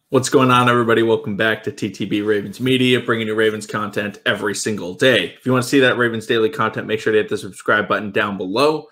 What's going on, everybody? Welcome back to TTB Ravens Media, bringing you Ravens content every single day. If you want to see that Ravens daily content, make sure to hit the subscribe button down below.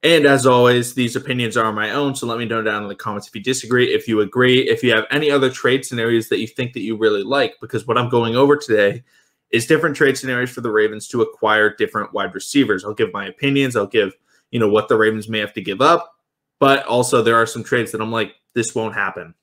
And as always, these opinions are my own, so let me know down in the comments if you disagree, if you agree, if you have any other trade scenarios that you think that you really like, because what I'm going over today is different trade scenarios for the Ravens to acquire different wide receivers. I'll give my opinions. I'll give, what the Ravens may have to give up, but also there are some trades that I'm like, this won't happen.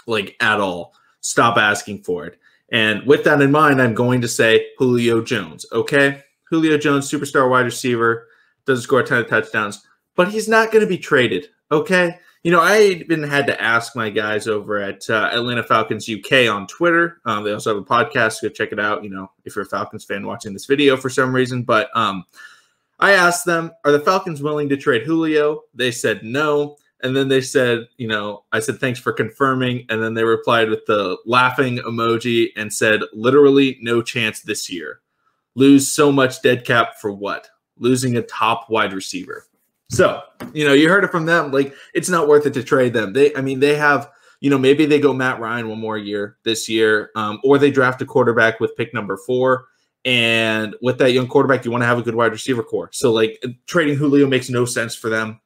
Like at all. Stop asking for it. And with that in mind, I'm going to say Julio Jones, okay? Julio Jones, superstar wide receiver, doesn't score a ton of touchdowns, but he's not going to be traded, okay? I even had to ask my guys over at Atlanta Falcons UK on Twitter. They also have a podcast. Go check it out, if you're a Falcons fan watching this video for some reason. But I asked them, are the Falcons willing to trade Julio? They said no. And then they said, I said, thanks for confirming. And then they replied with the laughing emoji and said, literally no chance this year. Lose so much dead cap for what? Losing a top wide receiver. So, you heard it from them. Like, it's not worth it to trade them. They have, maybe they go Matt Ryan one more year this year, or they draft a quarterback with pick number 4. And with that young quarterback, you want to have a good wide receiver core. So, like, trading Julio makes no sense for them.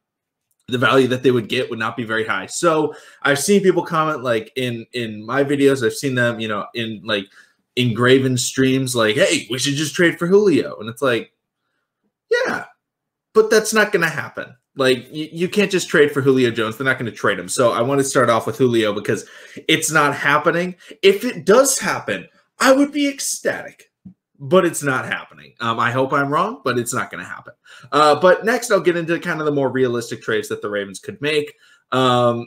The value that they would get would not be very high. So I've seen people comment like in my videos, I've seen them, in Raven streams, like, hey, we should just trade for Julio. And it's like, yeah, but that's not going to happen. Like you can't just trade for Julio Jones. They're not going to trade him. So I want to start off with Julio because it's not happening. If it does happen, I would be ecstatic. But it's not happening. I hope I'm wrong, but it's not going to happen. But next, I'll get into kind of the more realistic trades that the Ravens could make. And,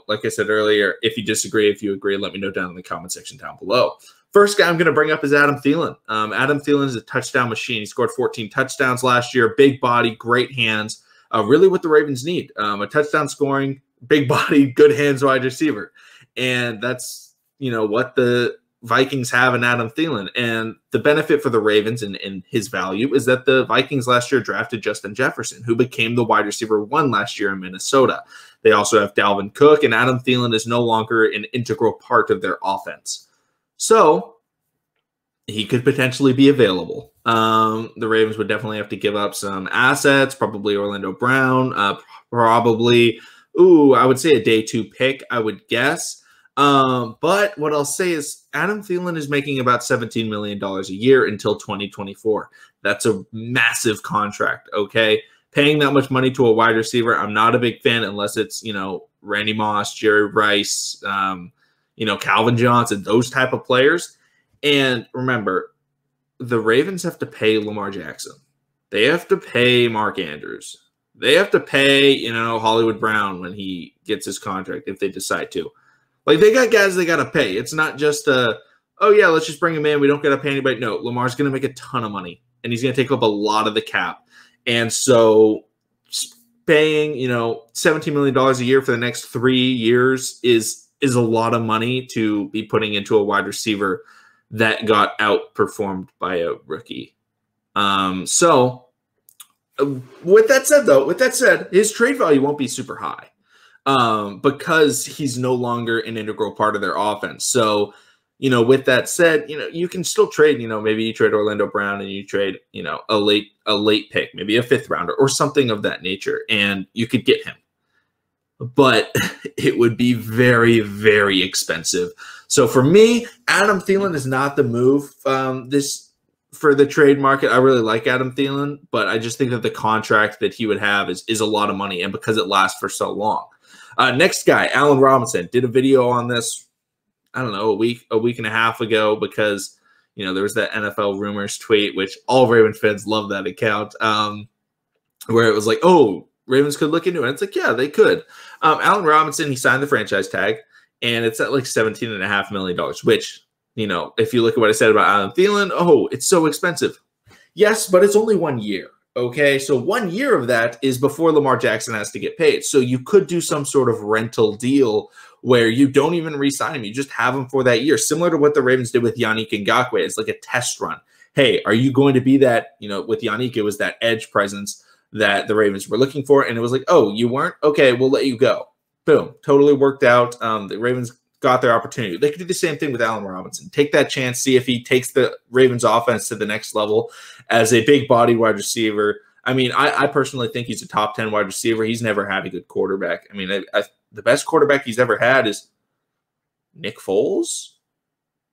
like I said earlier, if you disagree, if you agree, let me know down in the comment section down below. First guy I'm going to bring up is Adam Thielen. Adam Thielen is a touchdown machine. He scored 14 touchdowns last year. Big body, great hands. Really what the Ravens need. A touchdown scoring, big body, good hands wide receiver. And that's, what the Vikings have in Adam Thielen. And the benefit for the Ravens and his value is that the Vikings last year drafted Justin Jefferson, who became the wide receiver 1 last year in Minnesota. They also have Dalvin Cook, and Adam Thielen is no longer an integral part of their offense. So he could potentially be available. The Ravens would definitely have to give up some assets, probably Orlando Brown, probably, I would say a day 2 pick, I would guess. But what I'll say is Adam Thielen is making about $17 million a year until 2024. That's a massive contract, okay? Paying that much money to a wide receiver, I'm not a big fan unless it's, Randy Moss, Jerry Rice, Calvin Johnson, those type of players. And remember, the Ravens have to pay Lamar Jackson. They have to pay Mark Andrews. They have to pay, Hollywood Brown when he gets his contract if they decide to. Like, they got guys they got to pay. It's not just, let's just bring him in. We don't got to pay anybody. No, Lamar's going to make a ton of money, and he's going to take up a lot of the cap. And so paying, $17 million a year for the next 3 years is a lot of money to be putting into a wide receiver that got outperformed by a rookie. So with that said, his trade value won't be super high. Because he's no longer an integral part of their offense. So, with that said, you can still trade, maybe you trade Orlando Brown and you trade, a late pick, maybe a 5th rounder or something of that nature, and you could get him. But it would be very, very expensive. So for me, Adam Thielen is not the move for the trade market. I really like Adam Thielen, but I just think that the contract that he would have is a lot of money, and because it lasts for so long. Next guy, Allen Robinson, did a video on this, I don't know, a week and a half ago because, there was that NFL rumors tweet, which all Ravens fans love that account, where it was like, oh, Ravens could look into it. It's like, yeah, they could. Allen Robinson, he signed the franchise tag, and it's at like $17.5 million, which, if you look at what I said about Adam Thielen, it's so expensive. Yes, but it's only 1 year. Okay, so 1 year of that is before Lamar Jackson has to get paid. So you could do some sort of rental deal where you don't even re-sign him. You just have him for that year, similar to what the Ravens did with Yannick Ngakoue. It's like a test run. Hey, are you going to be that, with Yannick, it was that edge presence that the Ravens were looking for. And it was like, oh, you weren't? Okay, we'll let you go. Boom. Totally worked out. The Ravens got their opportunity. They could do the same thing with Allen Robinson. Take that chance, see if he takes the Ravens offense to the next level as a big body wide receiver. I mean, I personally think he's a top 10 wide receiver. He's never had a good quarterback. I mean, the best quarterback he's ever had is Nick Foles,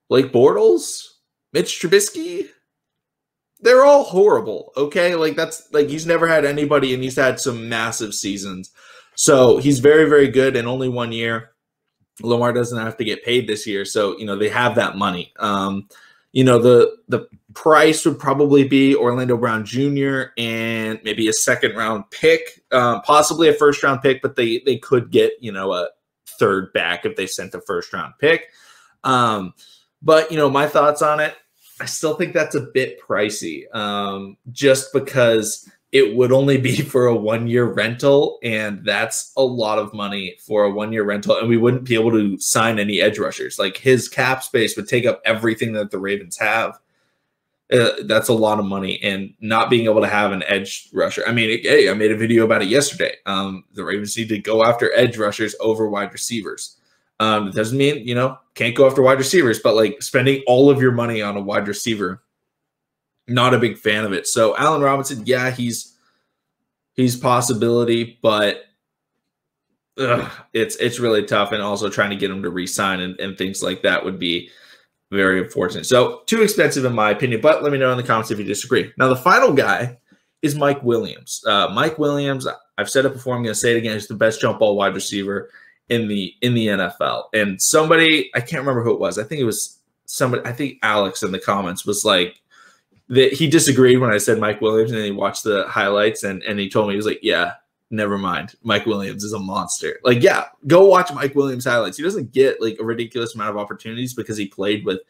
Blake Bortles, Mitch Trubisky. They're all horrible, okay? Like, that's like he's never had anybody, and he's had some massive seasons. So he's very, very good in only 1 year. Lamar doesn't have to get paid this year, so they have that money. The price would probably be Orlando Brown Jr. and maybe a second-round pick, possibly a first-round pick, but they could get a third back if they sent a first-round pick. But my thoughts on it, I still think that's a bit pricey, just because it would only be for a 1-year rental, and that's a lot of money for a 1-year rental, and we wouldn't be able to sign any edge rushers. Like, his cap space would take up everything that the Ravens have. That's a lot of money, and not being able to have an edge rusher. I mean, hey, I made a video about it yesterday. The Ravens need to go after edge rushers over wide receivers. It doesn't mean, can't go after wide receivers, but like spending all of your money on a wide receiver, not a big fan of it. So Allen Robinson, yeah, he's possibility, but it's really tough. And also trying to get him to re-sign and things like that would be very unfortunate. So too expensive in my opinion, but let me know in the comments if you disagree. Now, the final guy is Mike Williams. Mike Williams, I've said it before, I'm going to say it again, he's the best jump ball wide receiver in the NFL. And somebody, I can't remember who it was. I think it was somebody, I think Alex in the comments was like, that he disagreed when I said Mike Williams, and then he watched the highlights and he told me, he was like, yeah, never mind. Mike Williams is a monster. Like, yeah, go watch Mike Williams highlights. He doesn't get like a ridiculous amount of opportunities because he played with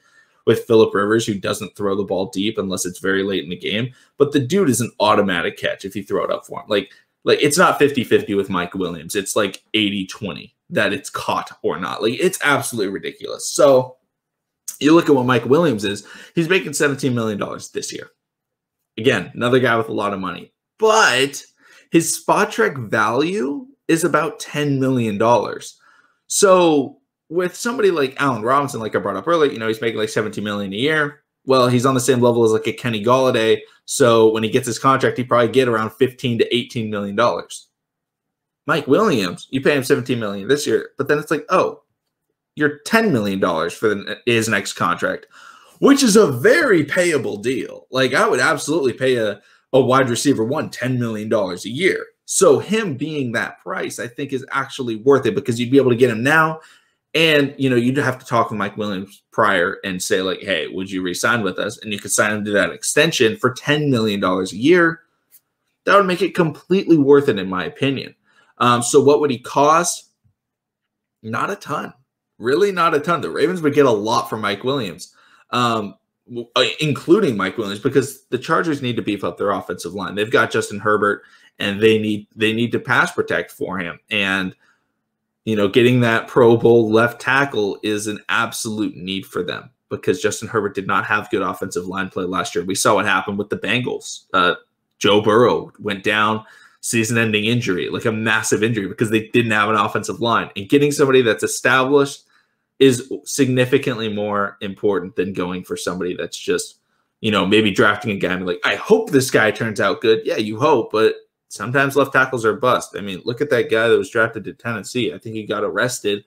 Phillip Rivers, who doesn't throw the ball deep unless it's very late in the game. But the dude is an automatic catch if you throw it up for him. Like it's not 50-50 with Mike Williams. It's like 80-20 that it's caught or not. Like, it's absolutely ridiculous. So you look at what Mike Williams is, he's making $17 million this year. Again, another guy with a lot of money. But his spot track value is about $10 million. So with somebody like Allen Robinson, like I brought up earlier, he's making like $17 million a year. Well, he's on the same level as like a Kenny Golladay. So when he gets his contract, he probably get around $15 to $18 million. Mike Williams, you pay him $17 million this year, but then it's like, oh, you're $10 million for his next contract, which is a very payable deal. Like, I would absolutely pay a wide receiver $10 million a year. So him being that price, I think, is actually worth it because you'd be able to get him now. And, you'd have to talk with Mike Williams prior and say, like, hey, would you re-sign with us? And you could sign him to that extension for $10 million a year. That would make it completely worth it, in my opinion. So what would he cost? Not a ton. Really not a ton. The Ravens would get a lot from Mike Williams, including Mike Williams, because the Chargers need to beef up their offensive line. They've got Justin Herbert, and they need to pass protect for him. And, getting that Pro Bowl left tackle is an absolute need for them because Justin Herbert did not have good offensive line play last year. We saw what happened with the Bengals. Joe Burrow went down, season-ending injury, like a massive injury because they didn't have an offensive line. And getting somebody that's established is significantly more important than going for somebody that's just, maybe drafting a guy and be like, I hope this guy turns out good. Yeah, you hope, but sometimes left tackles are bust. I mean, look at that guy that was drafted to Tennessee. I think he got arrested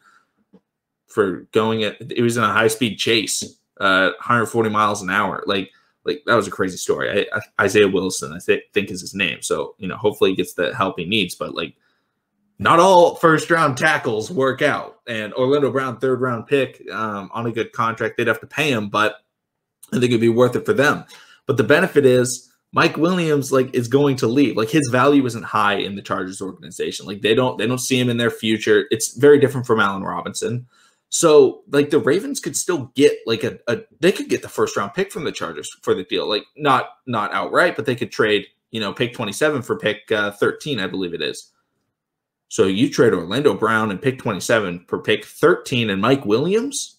for it was in a high-speed chase, 140 miles an hour. Like that was a crazy story. Isaiah Wilson, I think is his name. So, hopefully he gets the help he needs. But, like, not all first-round tackles work out. And Orlando Brown, third-round pick on a good contract, they'd have to pay him. But I think it'd be worth it for them. But the benefit is Mike Williams, like, is going to leave. Like, his value isn't high in the Chargers organization. Like, they don't see him in their future. It's very different from Allen Robinson. So, like, the Ravens could still get like they could get the first round pick from the Chargers for the deal. Like, not outright, but they could trade, pick 27 for pick 13, I believe it is. So you trade Orlando Brown and pick 27 for pick 13 and Mike Williams.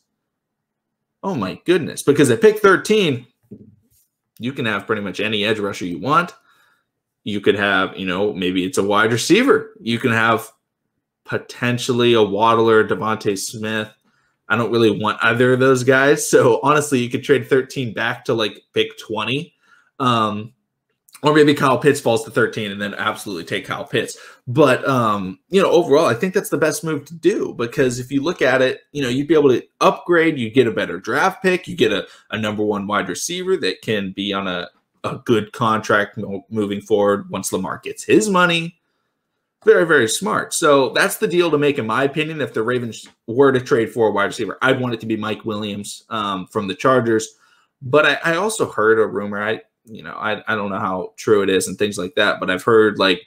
Oh my goodness. Because at pick 13, you can have pretty much any edge rusher you want. You could have, maybe it's a wide receiver. You can have potentially a Waddler, Devontae Smith. I don't really want either of those guys. So honestly, you could trade 13 back to like pick 20. Or maybe Kyle Pitts falls to 13 and then absolutely take Kyle Pitts. But, overall, I think that's the best move to do, because if you look at it, you'd be able to upgrade. You get a better draft pick. You get a number one wide receiver that can be on a good contract moving forward once Lamar gets his money. Very, very smart. So that's the deal to make, in my opinion. If the Ravens were to trade for a wide receiver, I'd want it to be Mike Williams from the Chargers. But I also heard a rumor. I don't know how true it is and things like that, but I've heard like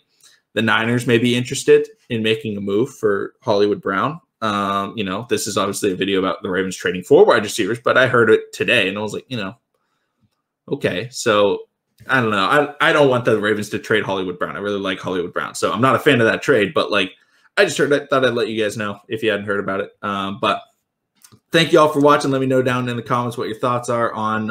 the Niners may be interested in making a move for Hollywood Brown. This is obviously a video about the Ravens trading for wide receivers, but I heard it today and I was like, okay. So I don't know. I don't want the Ravens to trade Hollywood Brown. I really like Hollywood Brown. So I'm not a fan of that trade, but like I just thought I'd let you guys know if you hadn't heard about it. But thank you all for watching. Let me know down in the comments what your thoughts are on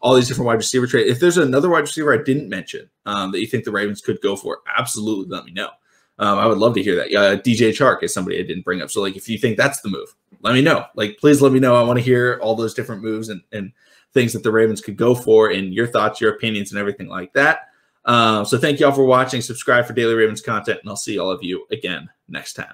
all these different wide receiver trades. If there's another wide receiver I didn't mention that you think the Ravens could go for, absolutely let me know. I would love to hear that. DJ Chark is somebody I didn't bring up. So, like, if you think that's the move, let me know. Like, please let me know. I want to hear all those different moves and things that the Ravens could go for, and your thoughts, your opinions, and everything like that. So thank you all for watching. Subscribe for daily Ravens content, and I'll see all of you again next time.